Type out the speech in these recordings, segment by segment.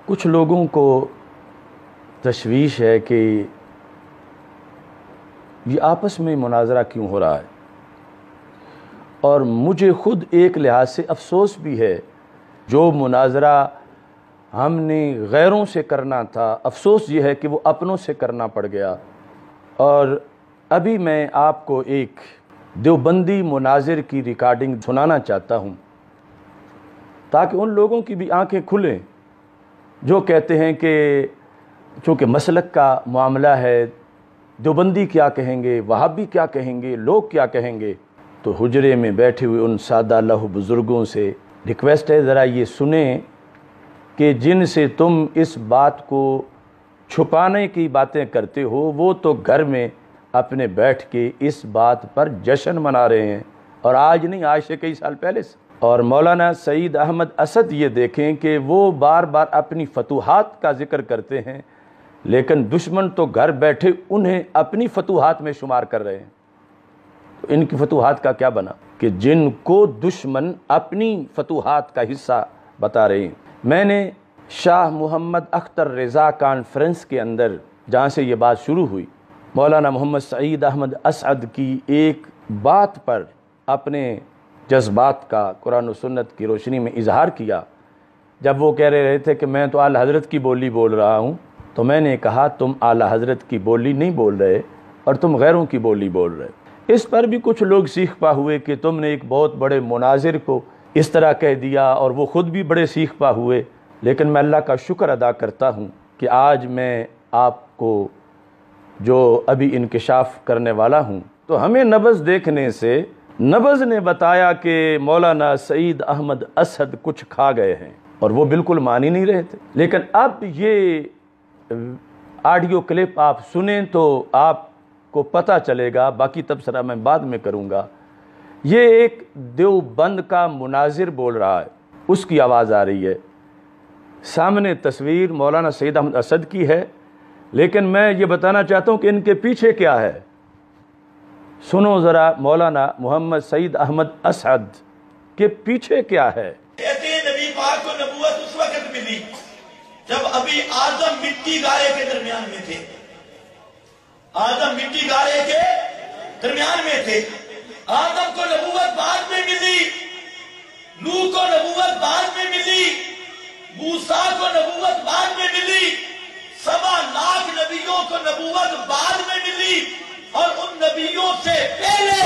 کچھ لوگوں کو تشویش ہے کہ یہ آپس میں مناظرہ کیوں ہو رہا ہے، اور مجھے خود ایک لحاظ سے افسوس بھی ہے۔ جو مناظرہ ہم نے غیروں سے کرنا تھا، افسوس یہ ہے کہ وہ اپنوں سے کرنا پڑ گیا۔ اور ابھی میں آپ کو ایک دیوبندی مناظر کی ریکارڈنگ سنانا چاہتا ہوں تاکہ ان لوگوں کی بھی آنکھیں کھلیں جو کہتے ہیں کہ چونکہ مسلک کا معاملہ ہے، دیوبندی کیا کہیں گے، وہابی کیا کہیں گے، لوگ کیا کہیں گے۔ تو حجرے میں بیٹھے ہوئے ان سادہ لوح بزرگوں سے ریکویسٹ ہے، ذرا یہ سنیں کہ جن سے تم اس بات کو چھپانے کی باتیں کرتے ہو، وہ تو گھر میں اپنے بیٹھ کے اس بات پر جشن منا رہے ہیں، اور آج نہیں، آج سے کئی سال پہلے سے۔ اور مولانا سعید احمد اسد یہ دیکھیں کہ وہ بار بار اپنی فتوحات کا ذکر کرتے ہیں، لیکن دشمن تو گھر بیٹھے انہیں اپنی فتوحات میں شمار کر رہے ہیں۔ تو ان کی فتوحات کا کیا بنا کہ جن کو دشمن اپنی فتوحات کا حصہ بتا رہے ہیں۔ میں نے شاہ محمد اختر رضا کانفرنس کے اندر جہاں سے یہ بات شروع ہوئی، مولانا محمد سعید احمد اسعد کی ایک بات پر اپنے جذبات کا قرآن و سنت کی روشنی میں اظہار کیا۔ جب وہ کہہ رہے تھے کہ میں تو اعلیٰ حضرت کی بولی بول رہا ہوں، تو میں نے کہا تم اعلیٰ حضرت کی بولی نہیں بول رہے اور تم غیروں کی بولی بول رہے۔ اس پر بھی کچھ لوگ سیخ پا ہوئے کہ تم نے ایک بہت بڑے مناظر کو اس طرح کہہ دیا، اور وہ خود بھی بڑے سیخ پا ہوئے۔ لیکن میں اللہ کا شکر ادا کرتا ہوں کہ آج میں آپ کو جو ابھی انکشاف کرنے والا ہوں، تو ہمیں نبض دیکھنے سے نبض نے بتایا کہ مولانا سعید احمد اسد کچھ کھا گئے ہیں، اور وہ بالکل مان ہی نہیں رہے تھے۔ لیکن اب یہ آڈیو کلپ آپ سنیں تو آپ کو پتہ چلے گا، باقی تبصرہ میں بعد میں کروں گا۔ یہ ایک دیوبند کا مناظر بول رہا ہے، اس کی آواز آ رہی ہے، سامنے تصویر مولانا سعید احمد اسد کی ہے، لیکن میں یہ بتانا چاہتا ہوں کہ ان کے پیچھے کیا ہے۔ سنو ذرا مولانا محمد سعید احمد اسعد کے پیچھے کیا ہے۔ کہتے ہیں نبی پاک کو نبوت اس وقت ملی جب ابھی آدم مٹی گارے کے درمیان میں تھے۔ آدم مٹی گارے کے درمیان میں تھے۔ آدم کو نبوت بعد میں ملی، نوح کو نبوت بعد میں ملی، موسیٰ کو نبوت بعد میں ملی، 7 لاکھ نبیوں کو نبوت بعد میں ملی، اور ان نبیوں سے پہلے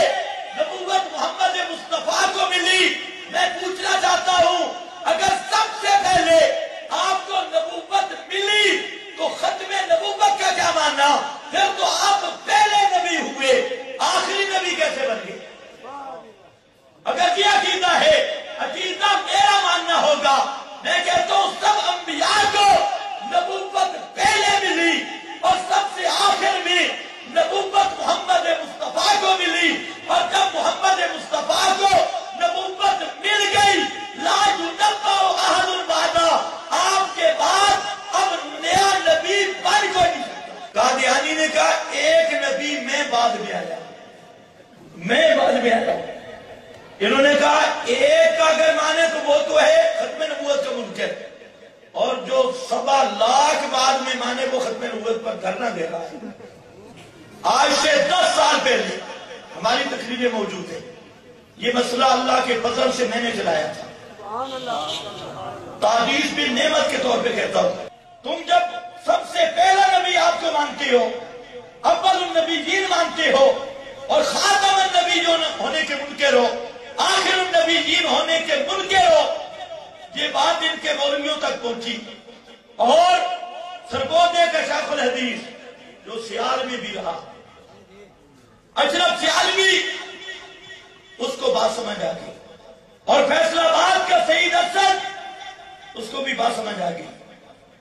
نبوت محمد مصطفیٰ کو ملی۔ میں پوچھنا چاہتا ہوں، اگر سب سے پہلے آپ کو نبوت ملی تو ختم نبوت کا کیا ماننا؟ پھر تو آپ پہلے نبی ہوئے، آخری نبی کیسے بن گئے؟ اگر یہ عقیدہ ہے، عقیدہ میرا ماننا ہوگا، میں کہتا ہوں سب انبیاء کو نبوت پہلے ملی، اور سب سے آخر میں نبوت محمد مصطفیٰ کو ملی۔ اور جب محمد مصطفیٰ کو نبوت مل گئی، لا ينبأ أحد بعدہ، آپ کے بعد اب نیا نبی بن کوئی نہیں سکتا۔ قادیانی نے کہا ایک نبی میں بعد میں آیا، میں بعد میں آیا۔ انہوں نے کہا ایک کا اگر مانے تو وہ تو ہے ختم نبوت کا منکر، اور جو 7 لاکھ بعد میں مانے وہ ختم نبوت پر دھرنا دے رہا ہے۔ آج سے 10 سال پہلے ہماری تقریریں موجود ہیں، یہ مسئلہ اللہ کے فضل سے میں نے چلایا تھا۔ تعریف بھی نعمت کے طور پہ کہتا ہوں، تم جب سب سے پہلا نبی آپ کو مانتے ہو، اول النبیین مانتے ہو، اور خاتم النبیین ہونے کے منکر ہو، آخر النبیین ہونے کے منکر ہو، یہ بات ان کے مولویوں تک پہنچی، اور سرگودے کا شیخ الحدیث جو سیال میں بھی رہا، اشرف سیالوی، اس کو بات سمجھ آ گئی، اور فیصلہ آباد کا سعید اسد، اس کو بھی بات سمجھ آ گئی۔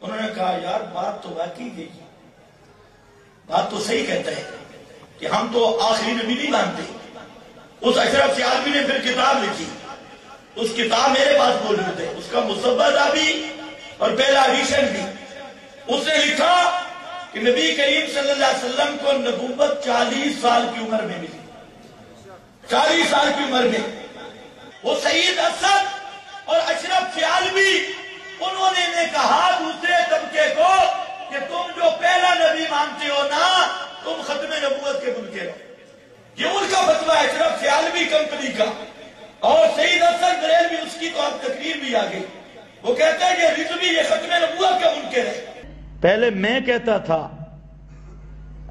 انہوں نے کہا یار بات تو واقعی گئی، بات تو صحیح کہتا ہے کہ ہم تو آخری نبی نہیں مانتے۔ اس اشرف سیالوی نے پھر کتاب لکھی، اس کتاب میرے پاس موجود ہے، اس کا مسودہ بھی اور پہلا ایڈیشن بھی۔ اس نے لکھا کہ نبی کریم صلی اللہ علیہ وسلم کو نبوت 40 سال کی عمر میں ملی، 40 سال کی عمر میں۔ وہ سعید اسد اور اشرف سیالوی، انہوں نے کہا دوسرے مانتے ہو نا تم ختم نبوت کے منکر ہو. یہ ان کا فتویٰ ہے صرف سیالوی کمپنی کا. اور سید اسد بریلوی اس کی تو اب تقریر بھی آ گئی. وہ کہتے ہیں کہ رضوی یہ ختم نبوت کا منکر ہے. پہلے میں کہتا تھا،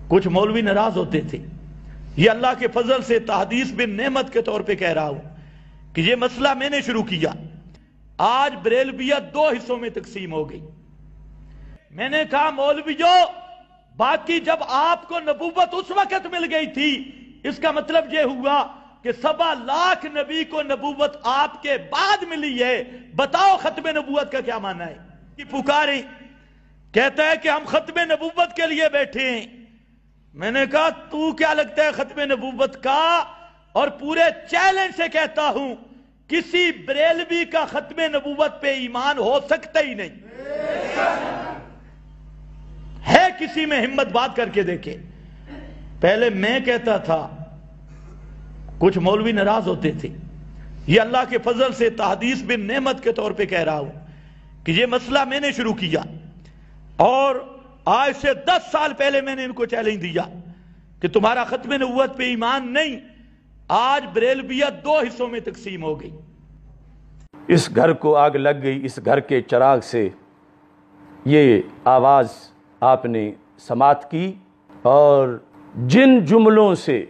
کچھ مولوی ناراض ہوتے تھے. یہ اللہ کے فضل سے تحدیث بن نعمت کے طور پہ کہہ رہا ہوں کہ یہ مسئلہ میں نے شروع کیا. آج بریلویت 2 حصوں میں تقسیم ہو گئی. میں نے کہا مولویوں، باقی جب آپ کو نبوت اس وقت مل گئی تھی، اس کا مطلب یہ ہوا کہ 7 لاکھ نبی کو نبوت آپ کے بعد ملی ہے. بتاؤ ختم نبوت کا کیا معنی ہے؟ کہ پکاریں، کہتا ہے کہ ہم ختم نبوت کے لیے بیٹھے ہیں. میں نے کہا تو کیا لگتا ہے ختم نبوت کا؟ اور پورے چیلنج سے کہتا ہوں کسی بریلوی کا ختم نبوت پہ ایمان ہو سکتا ہی نہیں ہے. کسی میں ہمت بات کر کے دیکھے. پہلے میں کہتا تھا، کچھ مولوی ناراض ہوتے تھے. یہ اللہ کے فضل سے تحدیث بن نعمت کے طور پہ کہہ رہا ہوں کہ یہ مسئلہ میں نے شروع کیا. اور آج سے 10 سال پہلے میں نے ان کو چیلنج دیا کہ تمہارا ختم نبوت پہ ایمان نہیں. آج بریلویت 2 حصوں میں تقسیم ہو گئی. اس گھر کو آگ لگ گئی، اس گھر کے چراغ سے یہ آواز آپ نے سماعت کی. اور جن جملوں سے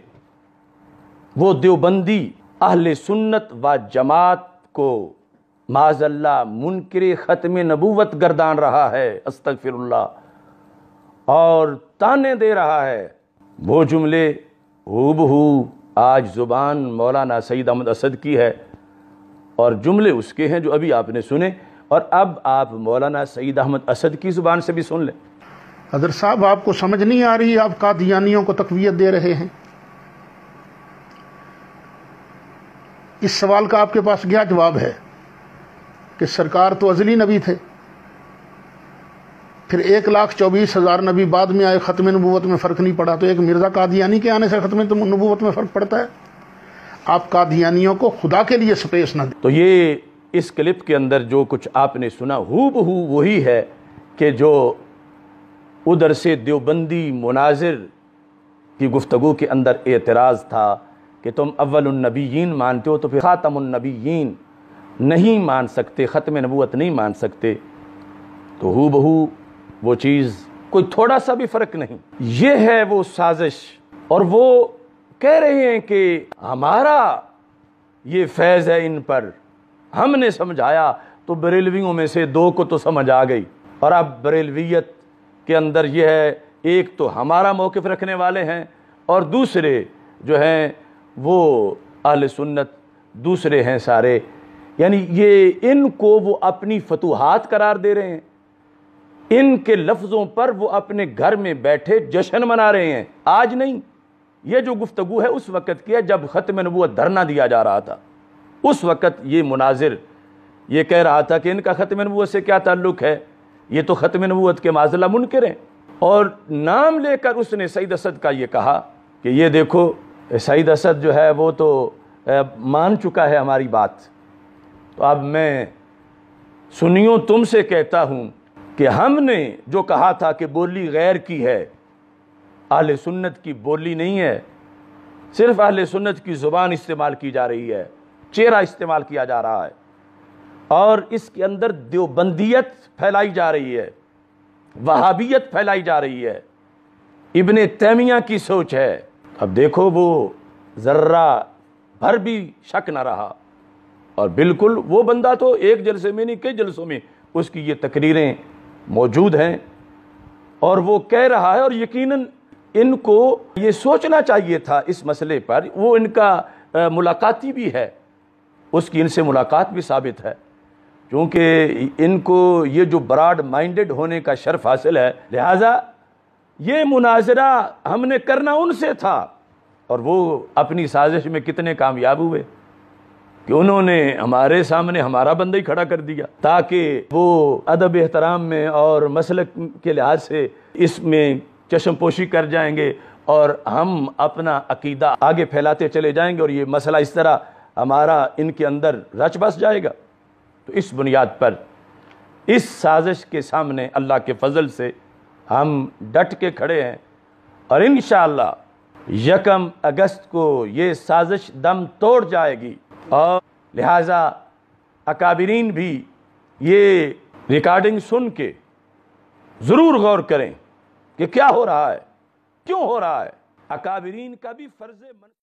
وہ دیوبندی اہل سنت و جماعت کو معاذ اللہ منکر ختم نبوت گردان رہا ہے، استغفر اللہ، اور تانے دے رہا ہے، وہ جملے ہو بہو آج زبان مولانا سعید احمد اسد کی ہے. اور جملے اس کے ہیں جو ابھی آپ نے سنے. اور اب آپ مولانا سعید احمد اسد کی زبان سے بھی سن لیں. حضرت صاحب، آپ کو سمجھ نہیں آ رہی، آپ قادیانیوں کو تقویت دے رہے ہیں. اس سوال کا آپ کے پاس کیا جواب ہے کہ سرکار تو ازلی نبی تھے، پھر 1,24,000 نبی بعد میں آئے، ختم نبوت میں فرق نہیں پڑا، تو ایک مرزا قادیانی کے آنے سے ختم نبوت میں فرق پڑتا ہے؟ آپ قادیانیوں کو خدا کے لیے سپیس نہ دیں. تو یہ اس کلپ کے اندر جو کچھ آپ نے سنا ہو بہو وہی ہے کہ جو ادھر سے دیوبندی مناظر کی گفتگو کے اندر اعتراض تھا کہ تم اول النبیین مانتے ہو تو پھر خاتم النبیین نہیں مان سکتے، ختم نبوت نہیں مان سکتے. تو ہو بہو وہ چیز، کوئی تھوڑا سا بھی فرق نہیں. یہ ہے وہ سازش. اور وہ کہہ رہے ہیں کہ ہمارا یہ فیض ہے ان پر، ہم نے سمجھایا تو بریلویوں میں سے 2 کو تو سمجھ آ گئی. اور اب بریلویت کے اندر یہ ہے، ایک تو ہمارا موقف رکھنے والے ہیں اور دوسرے جو ہیں وہ اہل سنت، دوسرے ہیں سارے. یعنی یہ ان کو وہ اپنی فتوحات قرار دے رہے ہیں. ان کے لفظوں پر وہ اپنے گھر میں بیٹھے جشن منا رہے ہیں. آج نہیں، یہ جو گفتگو ہے اس وقت کی ہے جب ختم نبوت دھرنا دیا جا رہا تھا. اس وقت یہ مناظر یہ کہہ رہا تھا کہ ان کا ختم نبوت سے کیا تعلق ہے، یہ تو ختم نبوت کے معاذ اللہ منکر ہیں. اور نام لے کر اس نے سعید اسد کا یہ کہا کہ یہ دیکھو سعید اسد جو ہے وہ تو مان چکا ہے ہماری بات. تو اب میں سنیوں تم سے کہتا ہوں کہ ہم نے جو کہا تھا کہ بولی غیر کی ہے، اہل سنت کی بولی نہیں ہے، صرف اہل سنت کی زبان استعمال کی جا رہی ہے، چہرہ استعمال کیا جا رہا ہے، اور اس کے اندر دیوبندیت پھیلائی جا رہی ہے، وہابیت پھیلائی جا رہی ہے، ابن تیمیہ کی سوچ ہے. اب دیکھو وہ ذرہ بھر بھی شک نہ رہا. اور بالکل وہ بندہ تو ایک جلسے میں نہیں کئی جلسوں میں اس کی یہ تقریریں موجود ہیں اور وہ کہہ رہا ہے. اور یقیناً ان کو یہ سوچنا چاہیے تھا اس مسئلے پر. وہ ان کا ملاقاتی بھی ہے، اس کی ان سے ملاقات بھی ثابت ہے، کیونکہ ان کو یہ جو براڈ مائنڈڈ ہونے کا شرف حاصل ہے، لہٰذا یہ مناظرہ ہم نے کرنا ان سے تھا. اور وہ اپنی سازش میں کتنے کامیاب ہوئے کہ انہوں نے ہمارے سامنے ہمارا بندہ ہی کھڑا کر دیا تاکہ وہ ادب احترام میں اور مسلک کے لحاظ سے اس میں چشم پوشی کر جائیں گے اور ہم اپنا عقیدہ آگے پھیلاتے چلے جائیں گے اور یہ مسئلہ اس طرح ہمارا ان کے اندر رچ بس جائے گا. تو اس بنیاد پر اس سازش کے سامنے اللہ کے فضل سے ہم ڈٹ کے کھڑے ہیں اور انشاءاللہ 1 اگست کو یہ سازش دم توڑ جائے گی، اور لہٰذا اکابرین بھی یہ ریکارڈنگ سن کے ضرور غور کریں کہ کیا ہو رہا ہے، کیوں ہو رہا ہے۔ اکابرین کا بھی فرض